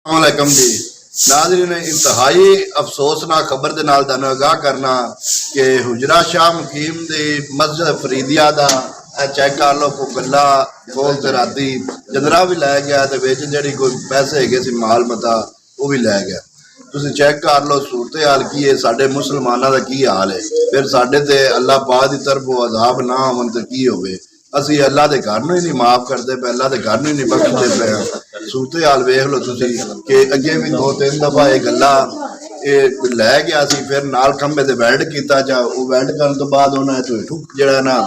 वालेकुम जी नाज़रीन, इंतहाई अफसोसनाक खबर के नाल तुहानूं आगाह करना कि हुजरा शाह मुकीम दी मस्जिद फरीदिया दा चेक कर लो को गला खोल ते राती जंदरा भी लै गया ते विच जिहड़ी कोई पैसे हैगे सी माल मता वो भी लै गया। तुसीं चेक कर लो सूरत हाल की है, साडे मुसलमानां दा की हाल है। फिर साडे ते अल्लाह पाक दी तरफों अज़ाब ना आवन ते की होवे। असी अल्लाह के घर ही नहीं माफ करते पे, अल्लाह के घर ही नहीं बख्शते पे। सूरत हाल वेख लो तुसी कि अगे भी 2-3 दफा ये गल्ला लै गया सी, फिर नाल खंबे ते वेल्ड किया जा, वो वेल्ड करने तो बाद उन्हें ठुक जड़ा ना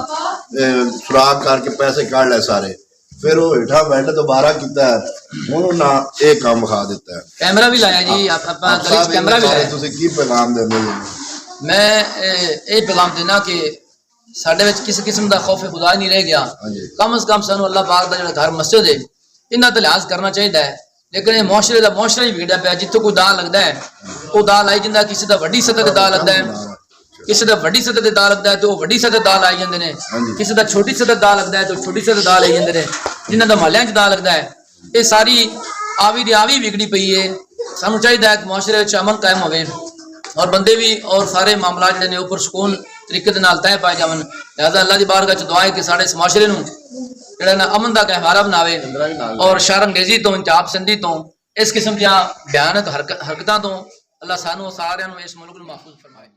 सुराख करके पैसे काढ़ ले सारे, फिर वो हेठा वेल्ड दोबारा किया हूँ ना ये काम विखा दिता है। कैमरा भी लाया जी, कैमरा भी लाया। तुसी की पैगाम देंदे जी? मैं ये पैगाम देना कि साढ़े विच किसी किस्म का खौफ खुदा नहीं रह गया। कम अज कम सानू अल्लाह पाक का जो घर मस्जिद है इन्हां ते लिहाज करना चाहिए। लेकिन ये मुआशरे का मुआशरा ही बिगड़िया पिया। जिथों कोई दाल लगता है वो दाल आई जाता, किसी का वड्डी सतह ते दाल लगता है, किसी का वड्डी सतह ते दाल लगता है तो वड्डी सतह दाल आई जाते हैं, किसी का छोटी सतह दाल लगता है तो छोटी सतह दाल आई जाते हैं, जिन्हों का महल्लों च दाल लगता है। ये सारी आवी दी आवी बिगड़ी पई है। सानू चाहिए कि मुआशरे अमन कायम होवे और बंदे भी और सारे मामला जिहड़े ने उपर सुकून तरीके दे नाल तय पाए जावन। लिहाजा अल्लाह दी बारगाह च दुआ है कि साडे इस मुआशरे नूं जिहड़ा ना अमन दा गहवारा बनावे और शर्मरेजी तो इंतहा पसंदी तो इस किस्म दी भयानक हरकतां तो अल्लाह सानू सारिआं नूं इस मुल्क नूं महफूज फरमाए।